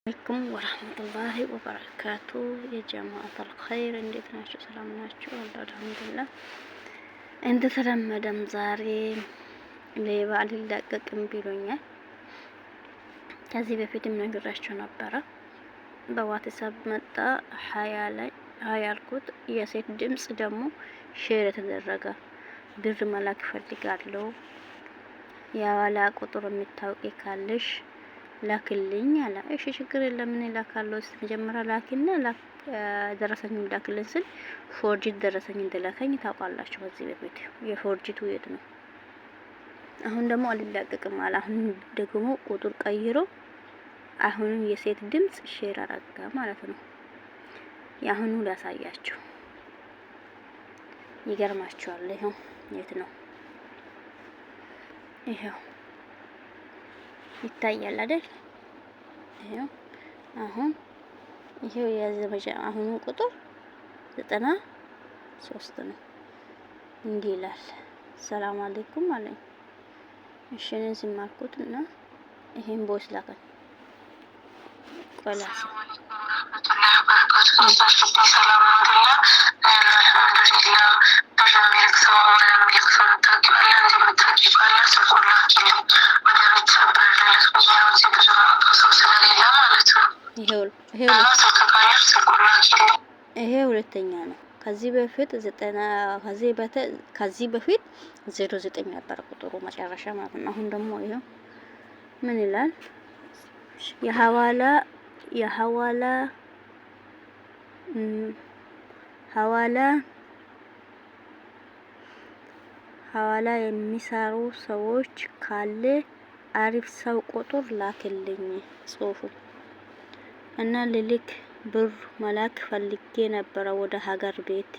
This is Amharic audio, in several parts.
አለይኩም ወራህመቱላሂ ወበረካቱ የጀማዓተል ኸይር እንዴት ናችሁ? ሰላም ናችሁ? አልሐምዱሊላህ። እንደተለመደም ዛሬ ሌባ አልለቀቅም ብሎኛል። ከዚህ በፊትም ነግራችሁ ነበረ። በዋትስአፕ መጣ ሀያ አልኩት። የሴት ድምጽ ደግሞ ሼር የተደረገ ብር መላክ ፈልጋለሁ፣ የዋላ ቁጥር የሚታወቂ ካለሽ ላክልኝ አለ። እሺ ችግር የለም ምን ላካለው? እስቲ መጀመሪያ ላኪና ደረሰኝ ላክልኝ ስል ፎርጂት ደረሰኝ እንደላከኝ ታውቃላችሁ። በዚህ በፊት የፎርጂቱ የት ነው? አሁን ደግሞ አልላቀቅም አለ። አሁን ደግሞ ቁጥር ቀይሮ አሁንም የሴት ድምጽ ሼር አረጋ ማለት ነው። የአሁኑ ላሳያችሁ፣ ይገርማችኋል። ይሄው የት ነው? ይሄው ይታያል አይደል? ይሄው አሁን ይሄው የዘመጃ አሁኑ ቁጥር 93 ነው። እንዲህ ይላል። ሰላም አለይኩም አለኝ። እሺ እኔን ሲማርኩት እና ይሄን ቦይስ ላከኝ። ቆላስ ይሄ ሁለተኛ ነው። ከዚህ በፊት 09 ነበር ቁጥሩ መጨረሻ ማለት ነው። አሁን ደግሞ ይሄው ምን ይላል? ሐዋላ የሚሰሩ ሰዎች ካለ አሪፍ ሰው ቁጥር ላክልኝ ጽሁፉ እና ልልክ ብር መላክ ፈልጌ ነበረ ወደ ሀገር ቤት።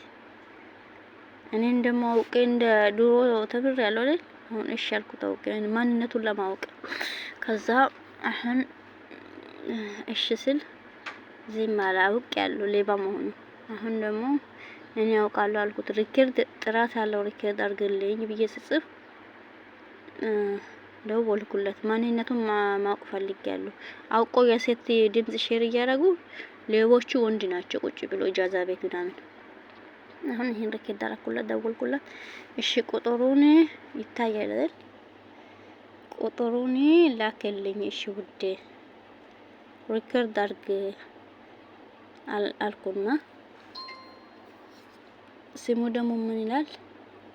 እኔ እንደማውቅ እንደ ድሮ ተብር ያለው አይደል? አሁን እሺ አልኩት አውቄ ማንነቱን ለማወቅ። ከዛ አሁን እሺ ስል ዝም አላውቅ ያለው ሌባ መሆኑ። አሁን ደግሞ እኔ አውቃለሁ አልኩት። ሪከርድ ጥራት ያለው ሪከርድ አድርግልኝ ብዬ ስጽፍ ደወልኩለት። ማንነቱን ማወቅ ፈልጌያለሁ። አውቆ የሴት ድምጽ ሼር እያደረጉ ሌቦቹ ወንድ ናቸው ቁጭ ብሎ ኢጃዛ ቤት ምናምን። አሁን ይሄን ሪከርድ አደረኩለት፣ ደወልኩለት። እሺ ቁጥሩን ይታያል አይደል? ቁጥሩን ላክልኝ እሺ ውዴ ሪከርድ አድርግ አልኩና ስሙ ደግሞ ምን ይላል?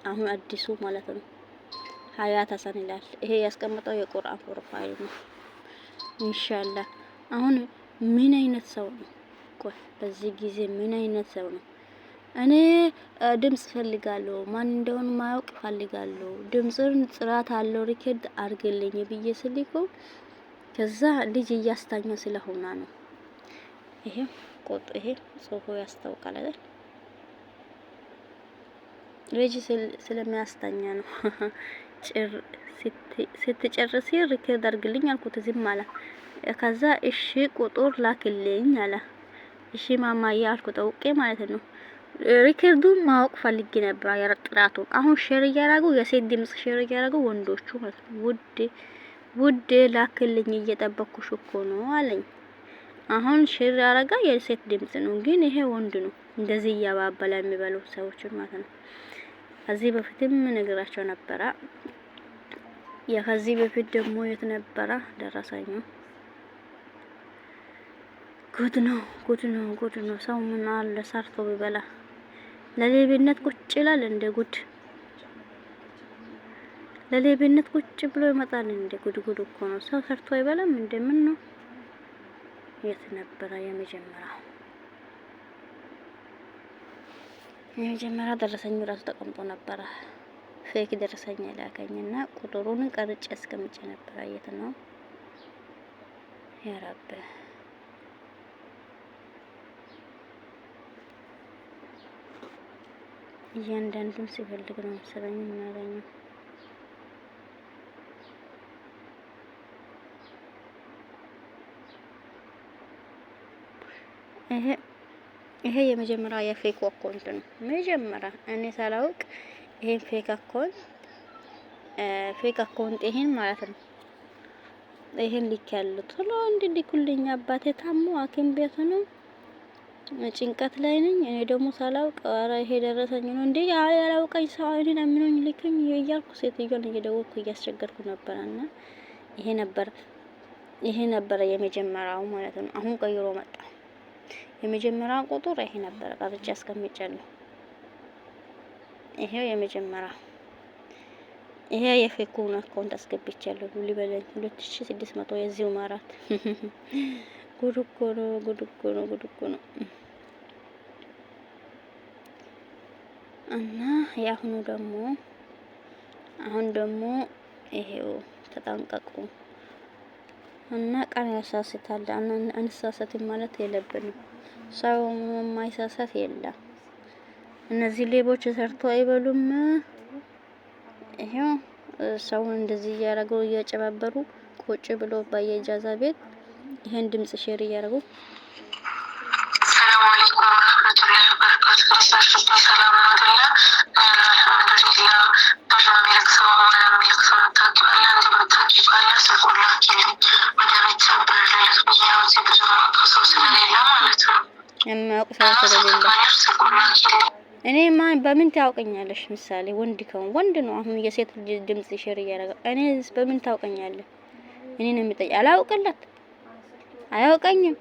አሁን አዲሱ ማለት ነው ሀያት ሀሰን ይላል። ይሄ ያስቀመጠው የቁርአን ፕሮፋይል ነው። ኢንሻአላህ አሁን ምን አይነት ሰው ነው? ቆይ በዚህ ጊዜ ምን አይነት ሰው ነው? እኔ ድምጽ ፈልጋለሁ፣ ማን እንደሆነ ማወቅ ፈልጋለሁ፣ ድምጽን ጥራት አለው ሪከርድ አድርግልኝ ብዬ ስልከው ከዛ ልጅ እያስታኛ ስለሆነ ነው። ይሄ ጽሁፉ ያስታውቃል አይደል? ልጅ ስለሚያስታኛ ነው። ስትጨርሲ ሪከርድ አድርግልኝ አልኩት። ዝም አለ። ከዛ እሺ ቁጥር ላክልኝ አለ። እሺ ማማዬ አልኩት አውቄ ማለት ነው። ሪከርዱን ማወቅ ፈልጌ ነበር ያረጥራቱ። አሁን ሼር እያደረጉ የሴት ድምጽ ሼር እያደረጉ ወንዶቹ ማለት ነው። ውዴ ላክልኝ እየጠበኩሽ እኮ ነው አለኝ። አሁን ሼር ያደረጋ የሴት ድምጽ ነው፣ ግን ይሄ ወንድ ነው። እንደዚህ እያባበለ የሚበሉ ሰዎች ማለት ነው። ከዚህ በፊትም ነግራቸው ነበረ። ከዚህ በፊት ደግሞ የት ነበረ ደረሰኝ። ጉድ ነው። ሰው ምን አለ ሰርቶ ቢበላ ለሌብነት ቁጭ ይላል እንደ ጉድ። ለሌብነት ቁጭ ብሎ ይመጣል እንደ ጉድ እኮ ነው። ሰው ሰርቶ አይበላም እንደምን ነው? የት ነበረ የመጀመሪያ ደረሰኝ ራሱ ተቀምጦ ነበረ። ፌክ ደረሰኝ ላከኝና ቁጥሩን ቀርጬ አስቀምጬ ነበር። የት ነው ያ ረብ? እያንዳንዱን ሲፈልግ ነው መሰለኝ የሚያገኘው። ይሄ የመጀመሪያ የፌክ አካውንት ነው። መጀመሪያ እኔ ሳላውቅ ይሄን ፌክ አካውንት ይሄን ማለት ነው ይሄን ልክ ያለው ቶሎ እንዲልኩልኝ አባቴ ታሞ ሐኪም ቤት ነው ጭንቀት ላይ ነኝ። እኔ ደግሞ ሳላውቅ ኧረ ይሄ ደረሰኝ ነው እንዴ ያላውቀኝ ሰው አይኔን አምኖኝ ልክኝ እያልኩ ሴትዮን እየደወልኩ እያስቸገርኩ ነበርና ይሄ ነበር የመጀመሪያው ማለት ነው። አሁን ቀይሮ መጣ። የመጀመሪያው ቁጥር ይሄ ነበር ቀርጬ አስቀምጫለሁ። ይሄው የመጀመሪያው ይሄ የፌኩን አካውንት አስገብቻለሁ። ሊበለኝ 2600 የዚሁ ማራት ጉድ እኮ ነው፣ ጉድ እኮ ነው፣ ጉድ እኮ ነው። እና ያሁኑ ደግሞ አሁን ደግሞ ይሄው ተጠንቀቁ እና ቀን ያሳስታል። አንሳሳትም ማለት የለብንም። ሰው የማይሳሳት የለም። እነዚህ ሌቦች ሰርቶ አይበሉም። ይሄው ሰውን እንደዚህ እያደረገው እያጨባበሩ ቁጭ ብሎ በየጃዛ ቤት ይሄን ድምጽ ሼር እያደረጉ ሰላም አለይኩም ወራህመቱላሂ ወበረካቱሁ። ሰላም አለይኩም እኔ ማን በምን ታውቀኛለሽ? ምሳሌ ወንድ ከሆነ ወንድ ነው። አሁን የሴት ድምጽ ሼር እያደረገ እኔ በምን ታውቀኛለህ? እኔ ነው የምጠይቅ። አላውቅለት አያውቀኝም።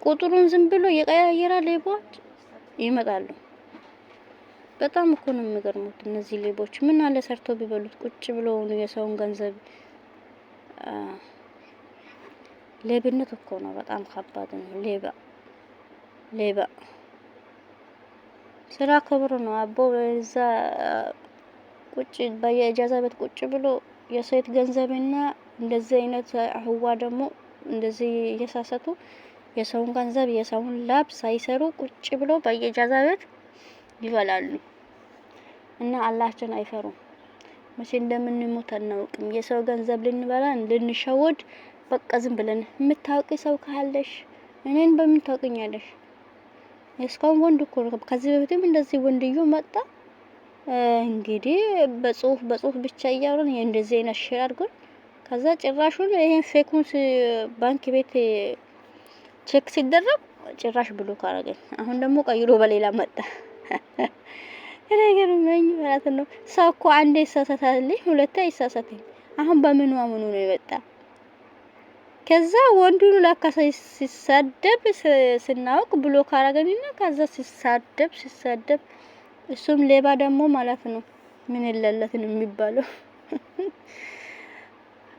ቁጥሩን ዝም ብሎ የቀያየራ ሌቦች ይመጣሉ። በጣም እኮ ነው የሚገርሙት እነዚህ ሌቦች። ምን አለ ሰርቶ ቢበሉት ቁጭ ብለው ነው የሰውን ገንዘብ። ሌብነት እኮ ነው በጣም ከባድ ነው። ሌባ ስራ ክብር ነው። አቦ እዛ ቁጭ በየእጃዛ ቤት ቁጭ ብሎ የሴት ገንዘብና እንደዚህ አይነት አህዋ ደግሞ እንደዚህ እየሳሰቱ የሰውን ገንዘብ የሰውን ላብ ሳይሰሩ ቁጭ ብሎ በየእጃዛ ቤት ይበላሉ። እና አላህን አይፈሩም። መቼ እንደምንሞት አናውቅም። የሰው ገንዘብ ልንበላ ልንሸወድ በቃ ዝም ብለን የምታውቂ ሰው ካለሽ እኔን በምን ታውቂኛለሽ? እስካሁን ወንድ እኮ ነው። ከዚህ በፊትም እንደዚህ ወንድዩ መጣ። እንግዲህ በጽሁፍ ብቻ እያወራን እንደዚህ አይነት ሼር አድርጎን ከዛ ጭራሹን ይሄን ፌኩን ባንክ ቤት ቼክ ሲደረግ ጭራሽ ብሎ ካረገኝ አሁን ደግሞ ቀይሮ በሌላ መጣ። ነገር ምን ማለት ነው? ሰው እኮ አንዴ ይሳሳታል፣ ሁለቴ አይሳሳትም። አሁን በምኑ አምኑ ነው የመጣ? ከዛ ወንዱን ለካሳ ሲሳደብ ስናውቅ ብሎ ካረገኝና ከዛ ሲሳደብ እሱም ሌባ ደግሞ ማለት ነው። ምን ይለለትን የሚባለው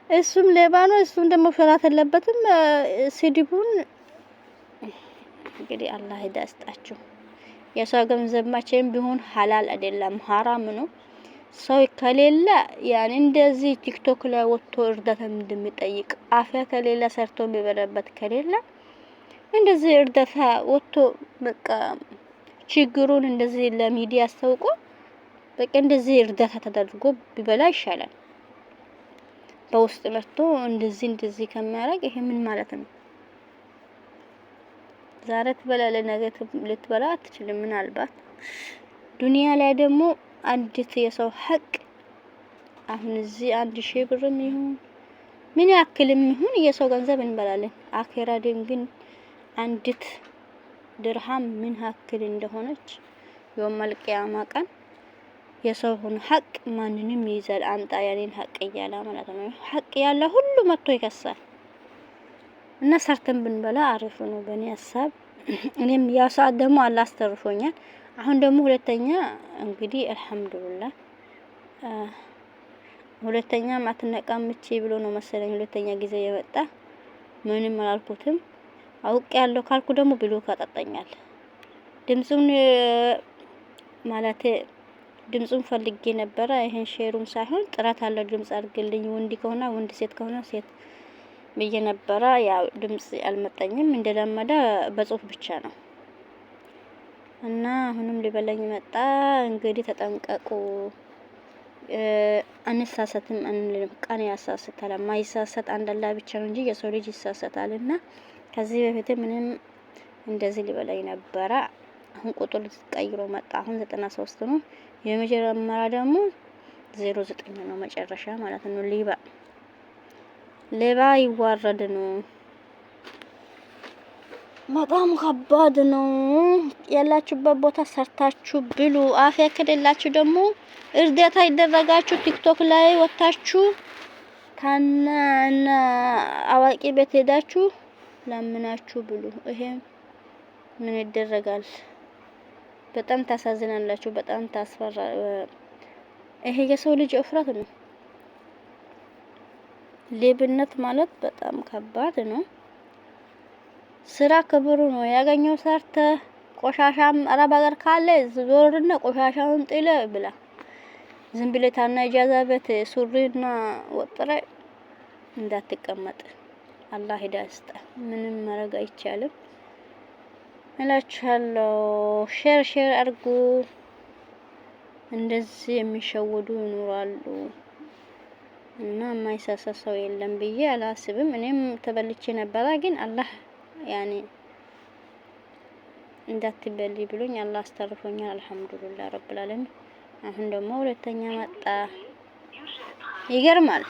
እሱም ሌባ ነው። እሱም ደግሞ ፍራት የለበትም። ስድቡን እንግዲህ አላህ ይዳስጣችሁ። የሰው ገንዘብ መቼም ቢሆን ሐላል አይደለም፣ ሐራም ነው። ሰው ከሌለ ያን እንደዚህ ቲክቶክ ላይ ወጥቶ እርዳታ እንደሚጠይቅ አፍያ ከሌለ ሰርቶ የሚበላበት ከሌለ እንደዚህ እርዳታ ወጥቶ በቃ ችግሩን እንደዚህ ለሚዲያ አስተውቆ በቃ እንደዚህ እርዳታ ተደርጎ ቢበላ ይሻላል። በውስጥ መጥቶ እንደዚህ ከሚያደርግ ይሄ ምን ማለት ነው? ዛሬ ትበላለህ ነገ ልትበላ አትችልም። ምናልባት ዱንያ ላይ ደግሞ አንዲት የሰው ሐቅ አሁን እዚህ 1000 ብርም ይሁን ምን ያክልም ይሁን የሰው ገንዘብ እንበላለን። አኺራ ግን አንዲት ድርሃም ምን ያክል እንደሆነች የውመል ቂያማ ቀን የሰውን ሐቅ ማንንም ይይዛል። አምጣ ያኔን ሐቅ እያለ ማለት ነው። ሐቅ ያለ ሁሉ መጥቶ ይከሳል። እና ሰርተን ብንበላ አሪፍ ነው በእኔ ሐሳብ። እኔም ያው ሰዓት ደግሞ አላህ አስተርፎኛል። አሁን ደግሞ ሁለተኛ እንግዲህ አልহামዱሊላህ ሁለተኛ ማትነቃምቼ ብሎ ነው መሰለኝ ሁለተኛ ጊዜ የመጣ ምንም አላልኩትም። አውቄ ያለው ካልኩ ደግሞ ብሎ ካጠጣኛል። ድምጹን ማለት ድምጹን ፈልጌ ነበር። ይሄን ሼሩን ሳይሆን ጥራት አለው ድምጽ አድርግልኝ ወንድ ከሆነ ወንድ ሴት ከሆነ ሴት ብዬ ነበር። ያው ድምጽ አልመጣኝም። እንደለመደ በጽሁፍ ብቻ ነው። እና አሁንም ሊበላኝ መጣ። እንግዲህ ተጠንቀቁ። አንሳሳትም አንልም። ቀን ያሳስታል። ማይሳሳት አንድ አላህ ብቻ ነው እንጂ የሰው ልጅ ይሳሳታልና ከዚህ በፊት ምንም እንደዚህ ሊበላኝ ነበር። አሁን ቁጥር ቀይሮ መጣ። አሁን 93 ነው። የመጀመሪያ ደግሞ 09 ነው መጨረሻ ማለት ነው። ሌባ ይዋረድ ነው። በጣም ከባድ ነው። ያላችሁበት ቦታ ሰርታችሁ ብሉ። አፍያ ከሌላችሁ ደግሞ እርዳታ ይደረጋችሁ። ቲክቶክ ላይ ወጣችሁ እና አዋቂ ቤት ሄዳችሁ ለምናችሁ ብሉ። ይሄ ምን ይደረጋል? በጣም ታሳዝናላችሁ። በጣም ታስፈራ። ይሄ የሰው ልጅ እፍረት ነው። ሌብነት ማለት በጣም ከባድ ነው። ስራ ክብሩ ነው። ያገኘው ሰርተ ቆሻሻም አረብ ሀገር ካለ ዞርና ቆሻሻውን ጥለ ብላ። ዝም ብለህ ታና ኢጃዛ ቤት ሱሪና ወጥረ እንዳትቀመጥ። አላህ ሂዳያ ይስጥ። ምንም ማድረግ አይቻልም እላችኋለሁ። ሼር አድርጉ። እንደዚህ የሚሸወዱ ይኖራሉ እና የማይሳሳ ሰው የለም ብዬ አላስብም። እኔም ተበልቼ ነበረ፣ ግን አላህ ያኔ እንዳትበሊ ብሎኝ አላህ አስተርፎኛል። አልሐምዱሊላህ ረብል ዓለሚን። አሁን ደግሞ ሁለተኛ መጣ። ይገርማል።